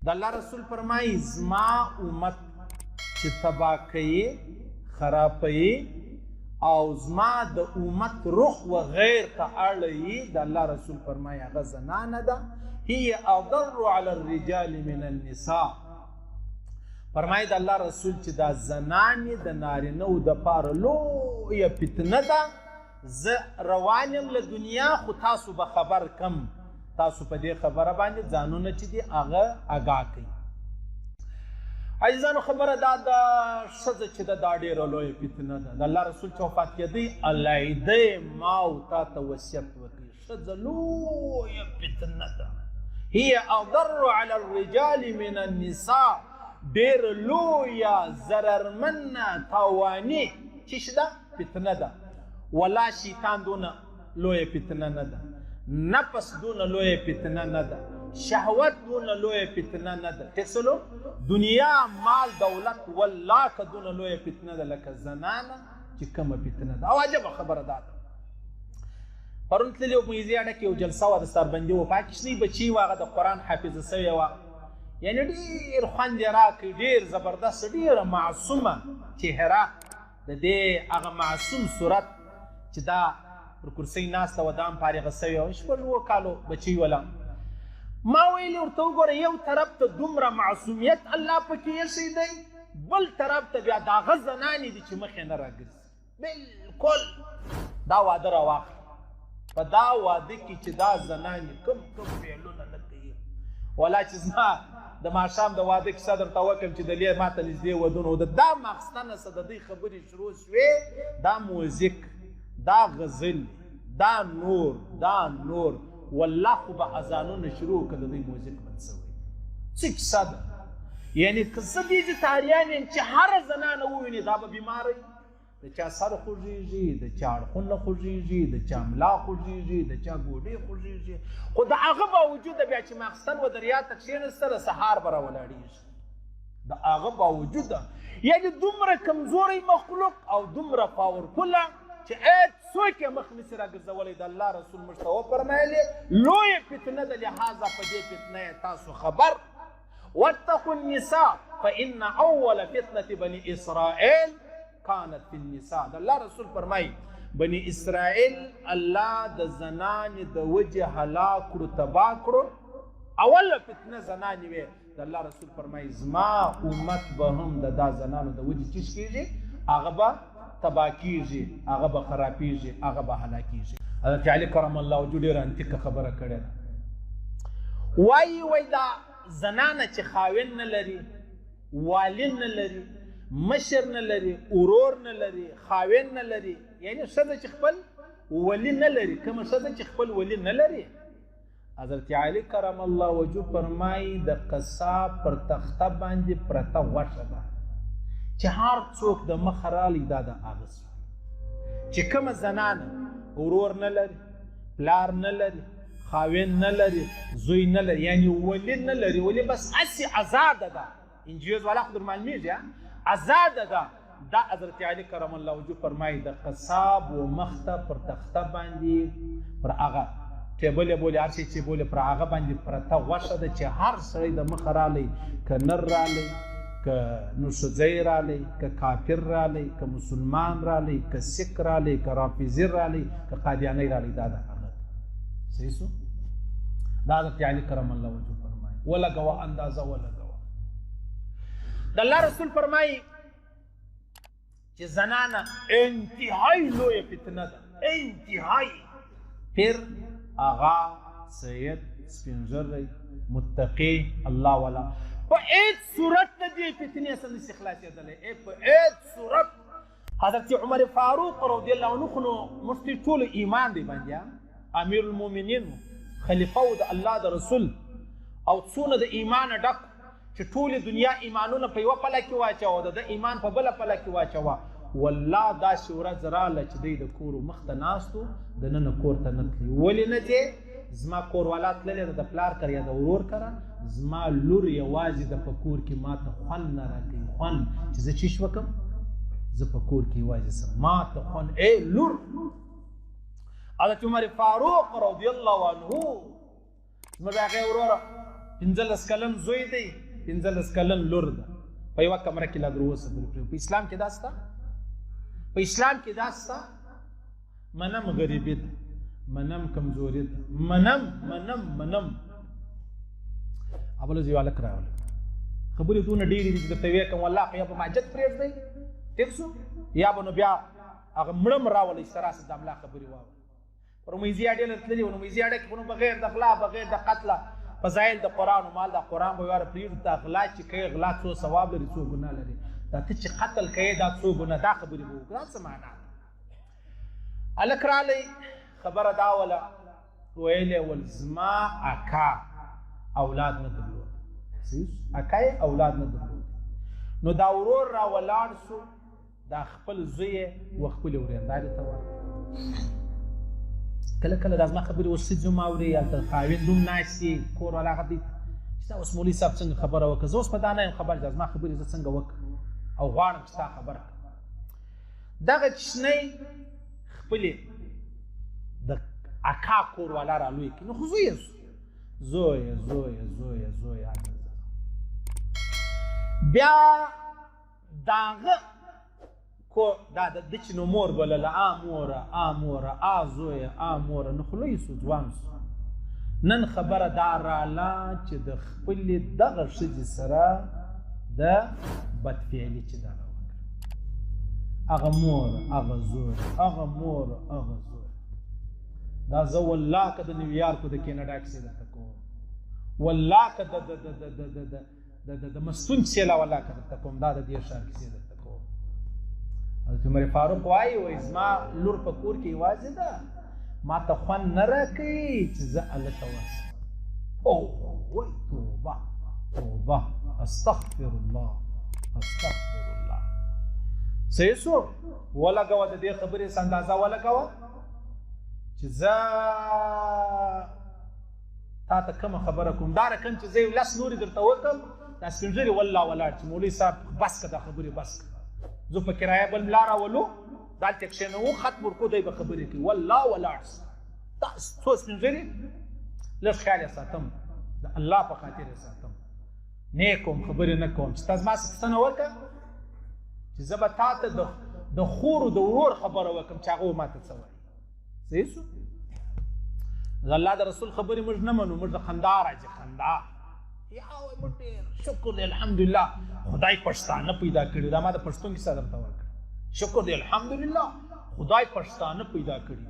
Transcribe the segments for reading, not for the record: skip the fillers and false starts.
د الله رسول فرمایي زما امت چې تباه کوي خرابوي او زما د امت رخ و غیر ته اړوي د الله رسول فرمایي هغه زنانه ده هي اضر علی الرجال من النساء. فرمایي د الله رسول چې دا زنانې د نارینهو دپاره لویه فتنه ده. زه روان یم له دنیا خو تاسو به خبر کم، تاسو په دې خبره باندې ځانونه چې دي هغه آګاه کوي. عزیزانو خبره دا د ښځه چې ده دا ډېره لویه فتنه ده. د الله رسول چې وفات کېدی علیحده ما او تا ته وصیت وکړي ښځه لویه فتنه ده. هي اضر علی الرجال من النساء، ډېره لویه ضررمنه تاواني چې ده فتنه ده. ولا شیطان دونه لویه فتنه نه ده، نفس دونه لویه فتنه نه ده، شهوت دونه لویه فتنه نه ده. ټیکسلو دنیا مال دولت والله که دونه لویه فتنه ده لکه زنانه چې کومه فتنه ده. او عجبه خبره دا ده، پرون تللي وو په ایزي اډه کې یو جلسه وه د سربندي وه، پاکستاني بچي وه، هغه د قرآن حافظه سوې وه، یعنې ډېر خوند یې راکړ، ډېر زبردست، ډېره معصومه چهره د دې هغه معصوم صورت چې دا پر کرسۍ ناسته وه دا هم فارغه سوې وه، شپږ اووه کالو بچی وله. ما ویلې ورته وګوره یو طرف ته دومره معصومیت الله پکې ایښی دی، بل طرف ته بیا د هغه زنانې دي چې مخې نه راګرځي. بلکل دا واده راواخله، په دا واده کې چې دا زنانې کوم فعلونه نه کوي. ولا چې زما د ماښام د واده کیسه درته وکړم چې د لې ماته نږدې ودونه و، د دا ماخستنه څه د دوی خبرې شروع شوې، دا موزیک، دا غزل، دا نور، دا نور، والله خو به اذانونه شروع کړه د دوی موزیک بند شوی. څه کیسه ده؟ یعنې که زه ویجیټاریان یم چې هره زنانه ووینې دا به بیماره وي، د چا سر خوږېږي، د چا اړخونه خوږېږي، د چا ملا خوږېږي، د چا ګوډې خوږېږي، خو د هغه باوجوده بیا چې ماخستن و دریا ته کښېنسته د سهار به راولاړېږي. د هغه باوجوده یعنې دومره کمزوری مخلوق او دومره پاورفوله چې هېڅ څوک یې مخ نسي راګرځولی. د الله رسول موږ ته وفرمایلې لویه فتنه ده، لهذا په دې فتنه یې تاسو خبر. واتقوا النساء فإن أول فتنة بني إسرائيل كانت في النساء. د الله رسول فرمایي بني اسرائیل الله د زنانې د وجې هلاک کړو، تباه کړو، اوله فتنه زنانې وې. د الله رسول فرمایي زما امت به هم د دا زنانو د وجې چیش کېږي، هغه به تباه کېږي، هغه به خرابېږي، هغه به هلاکېږي. حضرت علي کرم الله وجهه ډېره انتیکه خبره کړې ده. وایي دا زنانه چې خاوند نه لري، والي نه لري، مشر نه لري، ورور نه لري، خاوند نه لري، یعنې ښځه چې خپل ولي نه لري، کومه ښځه چې خپل ولي نه لري، حضرت علي کرم الله وجهه فرمایي د قصاب پر تخته باندې پرته غوښه ده چې هر څوک د مخه رالی دا د هغه سوی. چې کومه زنانه ورور نه لري، پلار نه لري، خاوند نه لري، زوی نه لري، یعنې ولي نه لري، ولي بس هسې ازاده ده، انجیوز والا خو در معلومیږي ازاده ده. دا حضرت علي کرم الله وجهه فرمایي د قصاب و مخته پر تخته باندې پر هغه ټیبل یې بولي، هر شی چې بولي، پر هغه باندې پرته غوښه ده چې هر سړی د مخه رالی، که نر رالی، که نوشځی رالی، که کافر رالی، که مسلمان رالی، که سک رالی، که رافضي رالی، که قادیانی رالی، دا د هغه صحیح سو. دا حضرت علي کرم الله وجهه فرمایي ولګوه اندازه ولګوه. د الله رسول فرمایي چې زنانه انتهایی لویه فتنه ده، انتهایی. پیر، آغا، سید، سپینږیری، متقی، الله والا په هیڅ صورت نه دې فتنې څخه نشي خلاصېدلی، په هیڅ صورت. حضرت عمر فاروق رضی الله عنه خو نو مفتي ټولو ایمان دی باندې، امیر المؤمنین، خلیفه و د الله د رسول، او څونه د ایمانه ډک چې ټولې دنیا ایمانونه په یوه پله کې واچوه، د ده ایمان په بله پله کې واچوه. والله داسې ورځ راغله چې دی د کور مخته ناست و، دننه کور ته نه تلي. ولې نه ځې؟ زما کوروالا تللی ده د پلار کره یا د ورور کره، زما لور یوازې د په کور کې ما ته خوند نه راکوي، خوند چې زه چیش وکړم، زه په کور کې یوازې سم ما ته خوند. ای لور، حضرت عمر فاروق رضی الله عنه زموږ هغې وروره 15 کلن زوی دی 15 کلن لور ده په یوه کمره کې لا در اوسه پورې په اسلام کې دا شته په اسلام کې دا شته منم غریبي ده منم کمزوري ده منم ابله زی والک راول خبرې دونه ډېرې دي چې درته ویې کوم والله که یا به ماجت پرېږدئ ټیک شو یا به نو بیا هغه مړم راولئ ستراسه د املا خبرې واورئ پر امیزي اډې له تللي وو نو امیزي اډه کې خو نو بغیر د غلا بغیر د قتله فضایل د قرآن و مال د قرآن به یاره پرېږدو ته غلا چې کوې غلا څو ثواب لري څو ګناه لري دا ته چې قتل کوې دا څو ګناه دا خبرې به وکړو دا څه معنا ده هلک رالی خبره دا وله ویلې ول زما اکا اولاد نه درلود اکا یې اولاد نه درلود نو دا ورور را ولاړ شو دا خپل زوی یې و خپلې ورېندارې ته ورکړ کله کله دا زما خبرې اوس ښځې هم اوري هلته خاوند هم ناست وي کور والا هغه دی چې دا اوس مولوي صاحب څنګه خبره وکړه زه اوس په دا نه یم خبر چې زما خبرې زه څنګه وکړم او غواړم چې ستا خبره کړم دغه چشنی خپلې د اکا کور والا را لوی کړي نو خو زوی زوی بیا داغه کو دا د چې نو مور بلله موره زویه نو خو لوی سو ځوان سو نن خبره دا راله چې د خپلې دغه ښځې سره د بدفعلي چې دغه وکړه هغه مور دا زه والله که د نیویارکو د کینیډا کیسې درته کوم والله که د مستون کیسې لا والله که درته کوم دا د دې ښار کیسې درته کوم حضرت عمر فاروق وایي زما لور په کور کې یوازې ده ما ته خوند نه راکوي چې زه هلته ورسم وای توبه استغفر الله صحیح شو ولګوه د دې خبرې اندازه ولګوه چې زه تا ته کومه خبره کوم دا رقم چې زه یو لس نورې درته وکړم دا سپین ږیري والله ولاړ چې مولوي صاحب بس که دا خبرې بس که زه په کرایه بل ملا راولو دلته کښېنوو خط ورکو دی به خبرې کوي والله ولاړ دا څو سپین ږیري لږ خیال یې ساتم د الله په خاطر یې ساتم نه کوم خبرې نه کوم چې تا زما څه پوښتنه وکړه چې زه به تا ته د خور و د ورور خبره وکړم چې هغه ما ته څه وایي صحیح شو د الله د رسول خبرې موږ نه منو موږ د خندا راځي خندا یا وای موږ ډېر شکر دی الحمدلله خدای پښتانه پیدا کړي دا ما د پښتون کیسه درته ورکړه شکر دی الحمدلله خدای پښتانه پیدا کړي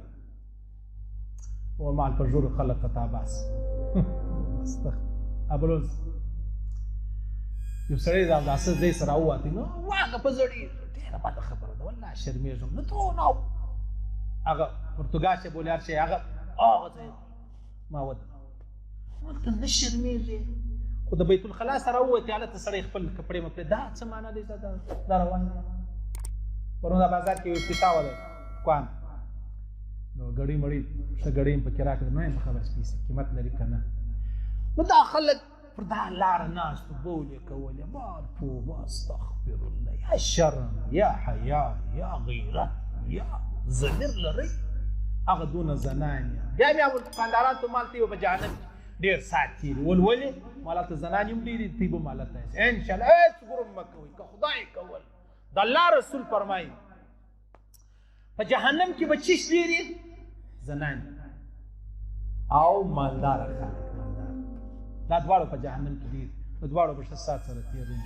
و مال پر جوړ خلق تا بس ابروز یو سړی دا داسې ځای سره ووتې نو واګه په زړی ډېره بده خبره ده والله شرمېږم نه تو نو هغه پرتګال چې بولیار چې هغه ځای ما وده ته نه شرمېږې خو د بیت الخلا سره ووتې هلته سړی خپل کپړې مپړې دا څه معنا دی دا روان دی پرون دا بازار کې یو پیتا وده کوان نو ګړۍ مړۍ ښه ګړۍ هم پکې راکړه نه یم په خبر سپیسه قیمت لري که نه نو دا خلک پر دا لاره ناستو بولې کولې مال توبه استغفر الله یا شرم یا حیا یا غیرت یا ضمیر لرئ هغه دونه زنان بیا خانداران ته مال ته په جهنم ډېر ساعت تېري ولولې مال هلته زنان هم ډېرې تی به هم هلته انشاءالله هېڅ ګروم مه کوئ که خدای کول د الله رسول فرمایي په جهنم کې به چیش ډېرې زنان او مالداره خلک دا دواړو په جهنم کې ډېر د دواړو به ښه ساعت سره تېروي